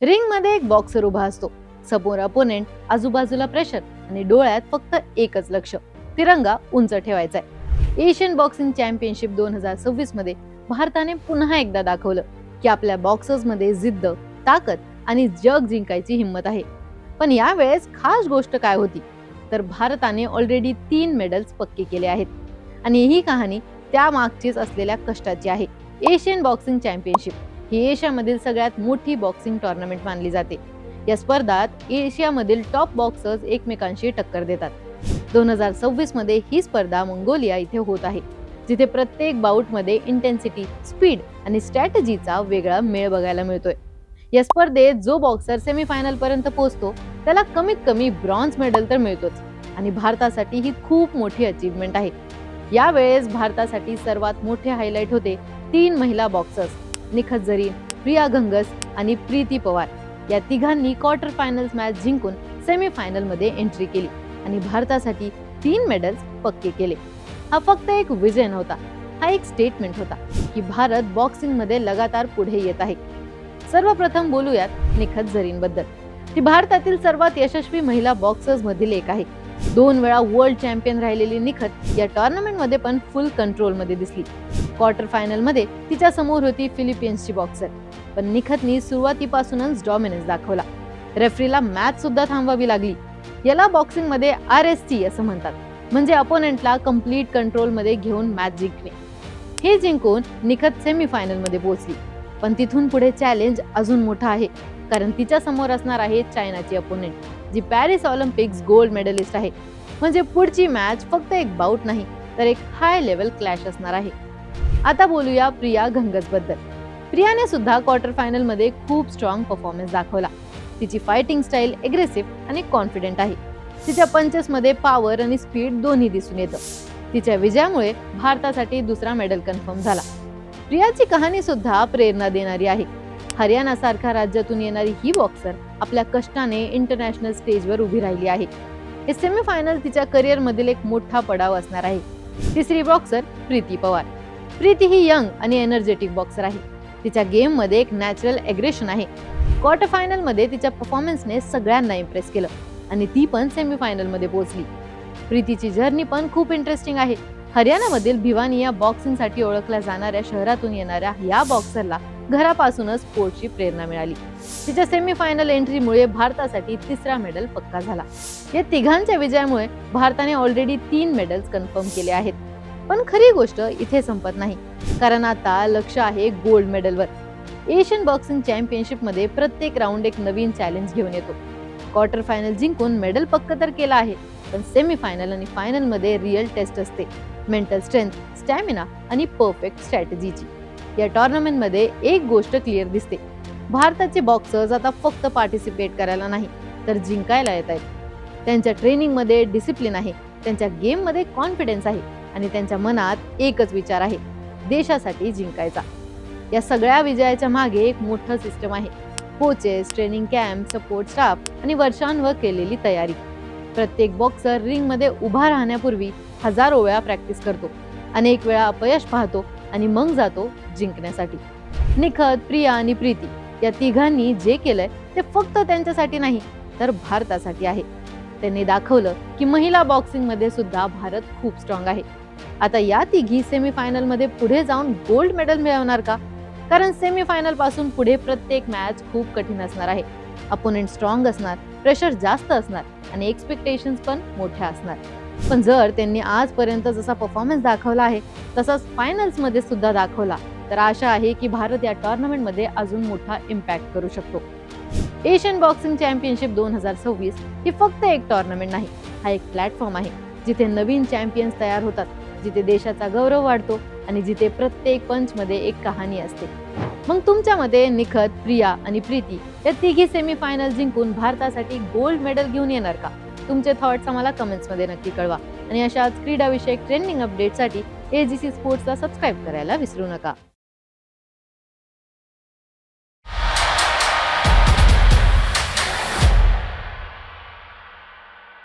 Ring मध्ये एक boxer उभा असतो, समोर अपोनेंट, आजूबाजूला प्रेशर आणि डोळ्यात फक्त एकच लक्ष, तिरंगा उंच ठेवायचा आहे. एशियन बॉक्सिंग चॅम्पियनशिप 2026 मध्ये भारताने पुन्हा एकदा दाखवलं की आपल्या बॉक्सर्स मध्ये जिद्द, ताकद आणि जग जिंकायची हिंमत आहे. पण यावेळेस खास गोष्ट काय होती, तर भारताने ऑलरेडी 3 मेडल्स पक्के केले आहेत आणि ही कहाणी त्या मागचीच असलेल्या कष्टाची आहे. एशियन बॉक्सिंग चॅम्पियनशिप ही एशियामधील सगळ्यात मोठी बॉक्सिंग टुर्नामेंट मानली जाते. या स्पर्धात एशियामधील टॉप बॉक्सर्स एकमेकांशी टक्कर देतात. 2026 मध्ये ही स्पर्धा मंगोलिया इथे होत आहे, जिथे प्रत्येक बाउटमध्ये इंटेन्सिटी, स्पीड आणि स्ट्रॅटेजीचा वेगळा मेळ बघायला मिळतोय. या स्पर्धेत जो बॉक्सर सेमीफायनल पर्यंत पोहोचतो त्याला कमीत कमी ब्रॉन्झ मेडल तर मिळतोच आणि भारतासाठी ही खूप मोठी अचीवमेंट आहे. यावेळेस भारतासाठी सर्वात मोठे हायलाइट होते 3 महिला बॉक्सर्स, निखत झरीन, प्रिया घंगस आणि प्रीती पवार. या तिघांनी क्वार्टर फायनल्स मॅच जिंकून सेमीफायनल मध्ये एंट्री केली आणि भारतासाठी 3 मेडल्स पक्के केले. हा फक्त एक विजय नव्हता, हा एक स्टेटमेंट होता की भारत बॉक्सिंग मध्ये लगातार पुढे येत आहे. सर्वप्रथम बोलूयात निखत झरीन बद्दल. ती भारतातील सर्वात यशस्वी महिला बॉक्सर्स मधील एक आहे. 2 वेळा वर्ल्ड चॅम्पियन राहिलेली निखत या टुर्नामेंट मध्ये पण फुल कंट्रोल मध्ये दिसली. क्वार्टर फायनल मध्ये तिच्या समोर होती फिलिपिन्सची बॉक्सर, पण निखतनी सुरुवातीपासूनच डॉमिनन्स दाखवला. रेफरीला मॅच सुद्धा थांबवावी लागली. याला बॉक्सिंग मध्ये RST असं म्हणतात, म्हणजे अपोनेंटला कंप्लीट कंट्रोल मध्ये घेऊन मॅच जिंकणे. हे जिंकून निखत सेमीफायनल मध्ये पोहोचली. पण तिथून पुढे चॅलेंज अजून मोठा आहे, कारण तिच्या समोर असणार आहे चायनाची अपोनेंट, जी पॅरिस ऑलिम्पिक्स गोल्ड मेडलिस्ट आहे. म्हणजे पुढची मॅच फक्त एक बाउट नाही, तर एक हाय लेवल क्लॅश असणार आहे. आता बोलूया प्रिया घंगस बद्दल. प्रियाने सुद्धा क्वार्टर फायनल मध्ये खूप स्ट्रॉंग परफॉर्मन्स दाखवला. तिची फायटिंग स्टाईल एग्रेसिव्ह आणि कॉन्फिडेंट आहे. तिच्या पंचेस मध्ये पॉवर आणि स्पीड दोन्ही दिसून येतं. तिच्या विजयामुळे भारतासाठी दुसरा मेडल कन्फर्म झाला. प्रियाची कहाणी सुद्धा प्रेरणा देणारी आहे. हरियाणा सारख्या राज्यातून येणारी ही बॉक्सर आपल्या कष्टाने इंटरनॅशनल स्टेजवर उभी राहिली आहे. हे सेमीफायनल तिच्या करिअर मधील एक मोठा पडाव असणार आहे. तिसरी बॉक्सर प्रीती पवार. प्रीती ही यंग आणि एनर्जेटिक बॉक्सर आहे. तिच्या गेम मध्ये एक नॅचरल एग्रेशन आहे. क्वार्टर फायनल मध्ये तिच्या परफॉर्मन्सने सगळ्यांना इम्प्रेस केलं आणि ती पण सेमीफायनल मध्ये पोहोचली. प्रीतीची जर्नी पण खूप इंटरेस्टिंग आहे. हरियाणामधील भिवानी या बॉक्सिंग साठी ओळखल्या जाणाऱ्या शहरातून येणाऱ्या या बॉक्सरला घरापासूनच स्पोर्टची प्रेरणा मिळाली. तिच्या सेमीफायनल एंट्रीमुळे भारतासाठी तिसरा मेडल पक्का झाला. या तिघांच्या विजयामुळे भारताने ऑलरेडी 3 मेडल्स कन्फर्म केले आहेत. पण खरी गोष्ट इथे संपत नाही, कारण आता लक्ष आहे गोल्ड मेडलवर. एशियन बॉक्सिंग चॅम्पियनशिप मध्ये प्रत्येक राऊंड एक नवीन चॅलेंज घेऊन येतो. क्वार्टर फायनल जिंकून मेडल पक्क तर केला आहे, पण सेमीफायनल आणि फायनल मध्ये रिअल टेस्ट असते. मेंटल स्ट्रेंथ, स्टॅमिना आणि परफेक्ट स्ट्रॅटेजीची. या टुर्नामेंट मध्ये एक गोष्ट क्लिअर दिसते, भारताचे बॉक्सर्स आता फक्त पार्टिसिपेट करायला नाही, तर जिंकायला येत आहेत. त्यांच्या ट्रेनिंग मध्ये डिसिप्लिन आहे, त्यांच्या गेम मध्ये कॉन्फिडन्स आहे आणि त्यांच्या मनात एकच विचार आहे, देशासाठी जिंकायचा. या सगळ्या विजयाच्या मागे एक मोठं सिस्टम आहे. Coaches, training camp, support staff आणि वर्षांवर केलेली तयारी. प्रत्येक बॉक्सर रिंग मध्ये उभा राहण्यापूर्वी हजारो वेळा प्रॅक्टिस करतो, अनेक वेळा अपयश पाहतो आणि मग जातो जिंकण्यासाठी. निखत, प्रिया आणि प्रीती या तिघांनी जे केलंय ते फक्त त्यांच्यासाठी नाही, तर भारतासाठी आहे. त्यांनी दाखवलं की महिला बॉक्सिंग मध्ये सुद्धा भारत खूप स्ट्रॉंग आहे. आता या तिघी सेमीफायनल मध्ये पुढे जाऊन गोल्ड मेडल मिळवणार का? कारण सेमीफायनल पासून पुढे प्रत्येक मॅच खूप कठीण असणार आहे. अपोनेंट स्ट्रॉंग असणार, प्रेशर जास्त असणार आणि एक्सपेक्टेशन्स पण मोठ्या असणार. पण जर त्यांनी आजपर्यंत जसा परफॉर्मन्स दाखवला आहे तसाच फायनल्स मध्ये सुद्धा दाखवला, तर आशा आहे की भारत या टुर्नामेंट मध्ये अजून मोठा इम्पॅक्ट करू शकतो. एशियन बॉक्सिंग चॅम्पियनशिप 2026 ही फक्त एक टुर्नामेंट नाही, हा एक प्लॅटफॉर्म आहे, जिथे नवीन चॅम्पियन्स तयार होतात, जिथे देशाचा गौरव वाढतो आणि जिथे प्रत्येक पंच मध्ये एक कहाणी असते. मग तुमच्या मते निखत, प्रिया आणि प्रीती या तिघी सेमीफायनल जिंकून भारतासाठी गोल्ड मेडल घेऊन येणार का? तुमचे थॉट्स आम्हाला कमेंट्स मध्ये नक्की कळवा आणि अशाच क्रीडा विषयक ट्रेंडिंग अपडेटसाठी AGC स्पोर्ट्सला सबस्क्राईब करायला विसरू नका.